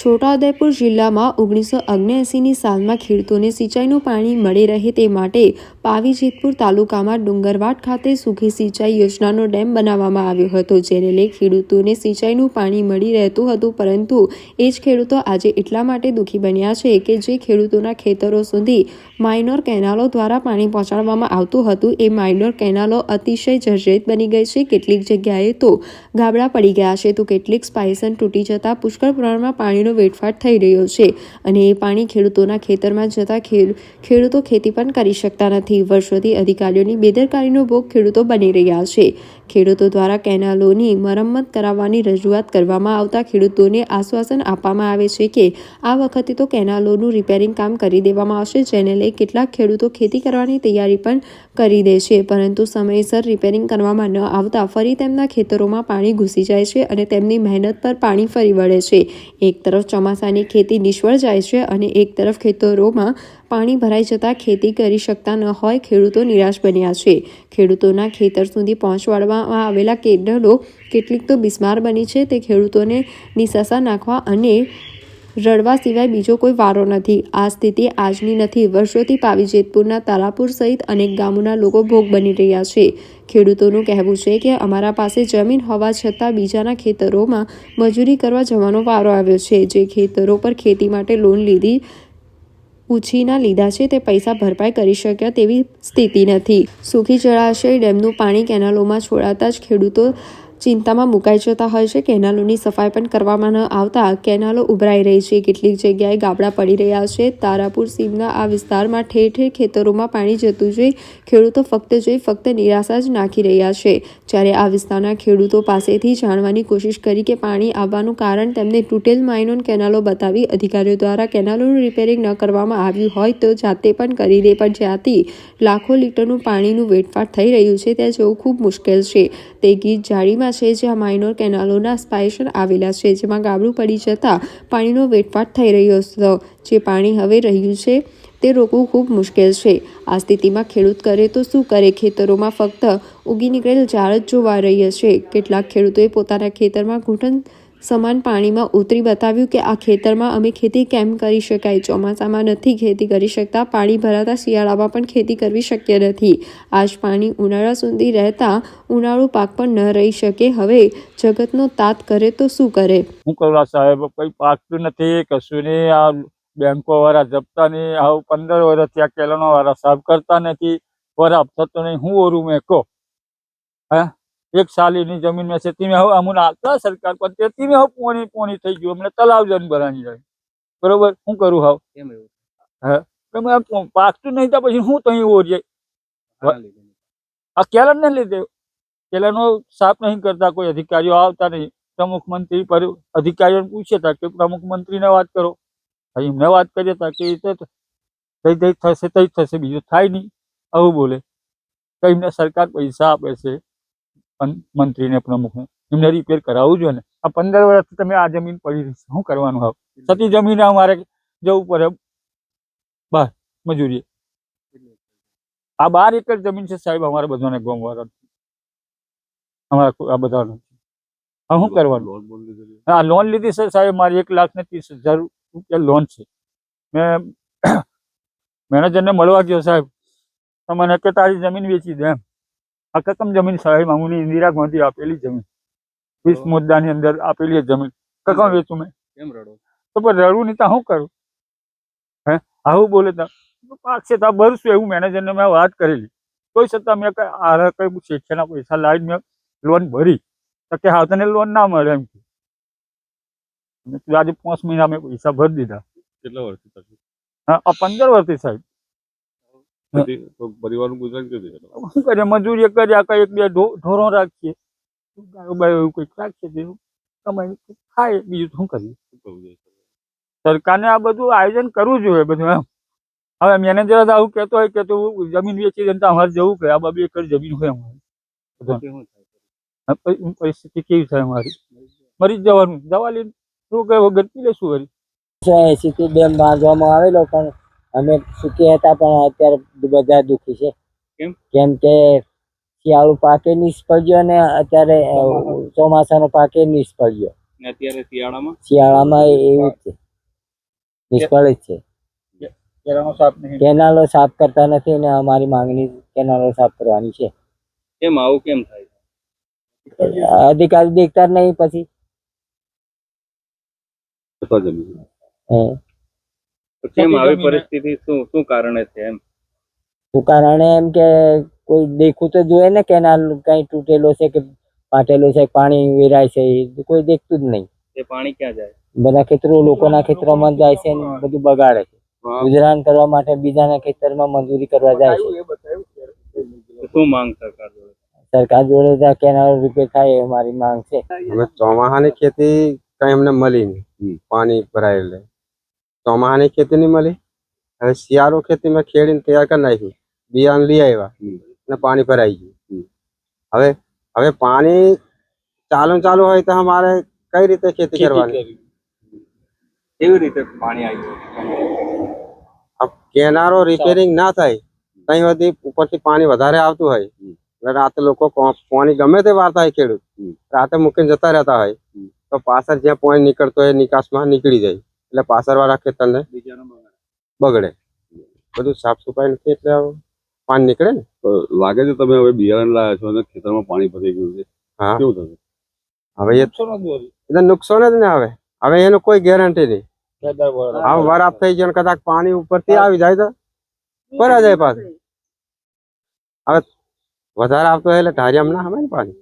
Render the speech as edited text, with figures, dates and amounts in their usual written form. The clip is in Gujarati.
છોટાઉદેપુર જિલ્લામાં 1979ની સાલમાં ખેડૂતોને સિંચાઈનું પાણી મળી રહે તે માટે પાવી જેતપુર તાલુકામાં ડુંગરવાડ ખાતે સૂકી સિંચાઈ યોજનાનો ડેમ બનાવવામાં આવ્યો હતો, જેને લઈ ખેડૂતોને સિંચાઈનું પાણી મળી રહેતું હતું. પરંતુ એ જ ખેડૂતો આજે એટલા માટે દુઃખી બન્યા છે કે જે ખેડૂતોના ખેતરો સુધી માઇનોર કેનાલો દ્વારા પાણી પહોંચાડવામાં આવતું હતું, એ માઇનોર કેનાલો અતિશય જર્જરિત બની ગઈ છે. કેટલીક જગ્યાએ તો ગાબડા પડી ગયા છે, તો કેટલીક સ્પાઇસન તૂટી જતા પુષ્કળ પ્રમાણમાં પાણીનો વેડફાટ થઈ રહ્યો છે અને એ પાણી ખેડૂતોના ખેતરમાં જતા ખેડૂતો ખેતી પણ કરી શકતા નથી. વર્ષોથી અધિકારીઓની બેદરકારીનો ભોગ ખેડૂતો બની રહ્યા છે. ખેડૂતો દ્વારા કેનાલોની મરમ્મત કરાવવાની રજૂઆત કરવામાં આવતા ખેડૂતોને આશ્વાસન આપવામાં આવે છે કે આ વખતે તો કેનાલોનું રિપેરિંગ કામ કરી દેવામાં આવશે, જેને લઈ કેટલાક ખેડૂતો ખેતી કરવાની તૈયારી પણ કરી દે છે. પરંતુ સમયસર રિપેરિંગ કરવામાં ન આવતા ફરી તેમના ખેતરોમાં પાણી ઘૂસી જાય છે અને તેમની મહેનત પર પાણી ફરી વળે છે. એક તરફ ચોમાસાની ખેતી નિષ્ફળ જાય છે અને એક તરફ ખેતરોમાં પાણી ભરાઈ જતાં ખેતી કરી શકતા ન હોય ખેડૂતો નિરાશ બન્યા છે. ખેડૂતોના ખેતર સુધી પહોંચાડવામાં આવેલા કેનાલો કેટલીક તો બિસ્માર બની છે. તે ખેડૂતોને નિસાસા નાખવા અને રડવા સિવાય બીજો કોઈ વારો નથી. આ સ્થિતિ આજની નથી. વર્ષોથી પાવી જેતપુરના તારાપુર સહિત અનેક ગામોના લોકો ભોગ બની રહ્યા છે. ખેડૂતોનું કહેવું છે કે અમારા પાસે જમીન હોવા છતાં બીજાના ખેતરોમાં મજૂરી કરવા જવાનો વારો આવ્યો છે. જે ખેતરો પર ખેતી માટે લોન ઉછીના લીધા છે તે પૈસા ભરપાઈ કરી શક્યા તેવી સ્થિતિ નથી. સૂકી જળાશય ડેમનું પાણી કેનાલોમાં છોડાતા જ ખેડૂતો ચિંતામાં મુકાઈ જતા હોય છે. કેનાલોની સફાઈ પણ કરવામાં ન આવતા કેનાલો ઉભરાઈ રહી છે. કેટલીક જગ્યાએ ગાબડા પડી રહ્યા છે. તારાપુર સીમના આ વિસ્તારમાં ઠેર ઠેર ખેતરોમાં પાણી જતું જોઈ ખેડૂતો ફક્ત નિરાશા જ નાખી રહ્યા છે. જ્યારે આ વિસ્તારના ખેડૂતો પાસેથી જાણવાની કોશિશ કરી કે પાણી આવવાનું કારણ તેમને તૂટેલ માઇનોર કેનાલો બતાવી અધિકારીઓ દ્વારા કેનાલોનું રિપેરિંગ ન કરવામાં આવ્યું હોય તો જાતે પણ કરી દે, પણ જ્યાંથી લાખો લીટરનું પાણીનું વેડફાટ થઈ રહ્યું છે ત્યાં જવું ખૂબ મુશ્કેલ છે. તે ગીત જાળીમાં છે જ્યાં માઇનોર કેનાલોના સ્પાઇશન આવેલા છે, જેમાં ગાબડું પડી જતા પાણીનો વેડફાટ થઈ રહ્યો હતો. જે પાણી હવે રહ્યું છે તે રોકવું ખૂબ મુશ્કેલ છે. આ સ્થિતિમાં ખેડૂત કરે તો શું કરે? ખેતરોમાં ફક્ત ઉગી નીકળેલ ઝાડ જ જોવા રહી છે. કેટલાક ખેડૂતોએ પોતાના ખેતરમાં ઘૂંટણ સમાન પાણીમાં ઉતરી બતાવ્યું કે આ ખેતરમાં અમે ખેતી કેમ કરી શકાય? ચોમાસામાં નથી ખેતી કરી શકતા, પાણી ભરાતા શિયાળામાં પણ ખેતી કરવી શક્ય નથી. આ જ પાણી ઉનાળા સુધી રહેતા ઉનાળુ પાક પણ ન રહી શકે. હવે જગતનો તાત કરે તો શું કરે? શું કરવા સાહેબ? કઈ પાકતું નથી, કશું નહીં. આ બેંકો વાળા જપતા નહીં. આવું 15 વર્ષથી આ કેલાનો વાળા સાફ કરતા નથી. વરાપ થતો નહીં. હું ઓરું મેં કહો હે? એક સાલીની જમીન મેં છે તમે હવે અમને આવતા સરકાર પણ તે તમે હવે પોણી થઈ ગયું. અમને તલાવ જન ભરાની જાય. બરોબર, શું કરું હાવ? હે તમે પાકતું નહીં તો પછી હું તહીં ઓરીએ આ કેલન ને લીધે. કેલાનો સાફ નહીં કરતા, કોઈ અધિકારીઓ આવતા નહીં. પ્રમુખ મંત્રી પર અધિકારીઓને પૂછે તા કે પ્રમુખ મંત્રીને વાત કરો. એમને વાત કરીએ તા કે થઈ થશે તઈ થશે, બીજું થાય નહીં. આવું બોલે. તો એમને સરકાર પૈસા આપે છે મંત્રીને, પ્રમુખને. એમને રિપેર કરાવવું જોઈએ ને. આ 15 વર્ષથી તમે આ જમીન પડી રહી છે, શું કરવાનું? હવે સતી જમીન અમારે જવું પડે બસ મજૂરી. આ 12 એકર જમીન છે સાહેબ અમારે બધાને ગામ વાળા, અમારા આ બધાનું. હવે શું કરવાનું? હા, લોન લીધી છે સાહેબ મારી 1,30,000 રૂપિયા લોન છે. મેં મેનેજરને મળવા ગયો સાહેબ, તો મને કે તારી જમીન વેચી દે એમ. આ કકમ જમીન સાહેબ? અમુની ઇન્દિરા ગાંધી આપેલી જમીન, 20 મુદ્દાની અંદર આપેલી જમીન કકમ વેચું મેં? કેમ રડો? તો પણ રડવું નહીં તો શું કરું? હે આવું બોલે તા પાક છે ત્યાં ભરશું એવું મેનેજરને મેં વાત કરેલી. કોઈ છતાં મેં કઈ શેઠિયાના પૈસા લાવીને મેં લોન ભરી તો કે હા તને લોન ના મળે એમ. આજે 5 મહિના મેં પૈસા ભરી દીધા. કેટલા વર્ષથી? હા, આ 15 વર્ષથી સાહેબ. પરિવારનું ગુજરાન કેવી રીતે? શું કરીએ? મજૂરી કર્યા, કઈ 1-2 ઢોરો રાખીએ, એવું કંઈક રાખીએ, કમાઈ ખાય, બીજું શું કરીએ? સરકારને આ બધું આયોજન કરવું જોઈએ બધું એમ. હવે મેનેજર આવું કહેતો હોય કે તું જમીન વેચી દે તો અમારે જવું કે આ 2 એકર જમીન હોય અમારે, પરિસ્થિતિ કેવી થાય? અમારી મરી જ જવાનું. દવા લઈને શું કહે ગતિ લેશું વળી. 80 ડેમ બાંધવામાં આવેલો પણ અમે સુખી હતા, પણ અત્યારે બધા દુઃખી છે. કેમ કે શિયાળુ પાકે નિષ્ફળ ગયો ને અત્યારે ચોમાસાનો પાકે નિષ્ફળ ગયો. ને અત્યારે શિયાળામાં શિયાળામાં એવું જ છે, નિષ્ફળ જ છે. કેનાલો સાફ નહીં. કેનાલો સાફ કરતા નથી ને અમારી માંગણી કેનાલો સાફ કરવાની છે. કેમ આવું કેમ થાય છે? અધિકારી દેખતા જ નહીં પછી જતા જમીન હે. તો કેમ આવી પરિસ્થિતિ શું કારણે છે એમ? શું કારણે એમ કે કોઈ દેખવું તો જોઈએ ને કેનાલ કઈ તૂટેલો છે કે ફાટેલો છે, પાણી વેરાય છે, એ કોઈ દેખતું જ નહીં. એ પાણી ક્યાં જાય? બધા ખેતરો લોકોના ખેતરોમાં જાય છે ને બધું બગાડે છે. ગુજરાન કરવા માટે બીજાના ખેતરમાં મજૂરી કરવા જાય છે. તો શું માંગ સરકાર જોડે? સરકાર જોડે કેનાલ રિપેર થાય એ મારી માંગ છે. અમે ચોમાસાની ખેતી કઈ અમને મળી નહીં, પાણી ભરાય એટલે ચોમાસાની ખેતી નહીં મળી. હવે શિયાળો ખેતીમાં ખેડીને તૈયાર કરી નાખ્યું, બિયારણ લઈ આવ્યા અને પાણી ભરાઈ ગયું. હવે પાણી ચાલુ હોય તો અમારે કઈ રીતે ખેતી કરવાની? કેવી રીતે પાણી આવ્યું? કેનારો રિપેરિંગ ના થાય ત્યાં સુધી ઉપરથી પાણી વધારે આવતું હોય, રાતે લોકો પાણી ગમે તે વાર થાય, ખેડૂત રાતે મૂકીને જતા રહેતા હોય તો પાછળ જ્યાં પાણી નીકળતો હોય નિકાસમાં નીકળી જાય એટલે પાછળ વાળા ખેતરને બગડે. બધું સાફ સફાઈ નથી એટલે પાણી નીકળે ને. લાગે છે તમે હવે બિયારણ લાયા છો અને ખેતરમાં પાણી ભરાઈ ગયું છે, હા, કેવું થશે? હવે એ નુકસાન જ ને. હવે એનું કોઈ ગેરંટી નહીં. હવે વરાપ થઈ ગયો ને કદાચ પાણી ઉપરથી આવી જાય તો ભરા જાય પાછું. હવે વધારે આવતો હોય એટલે ઢારિયામાં ના આવે ને પાણી.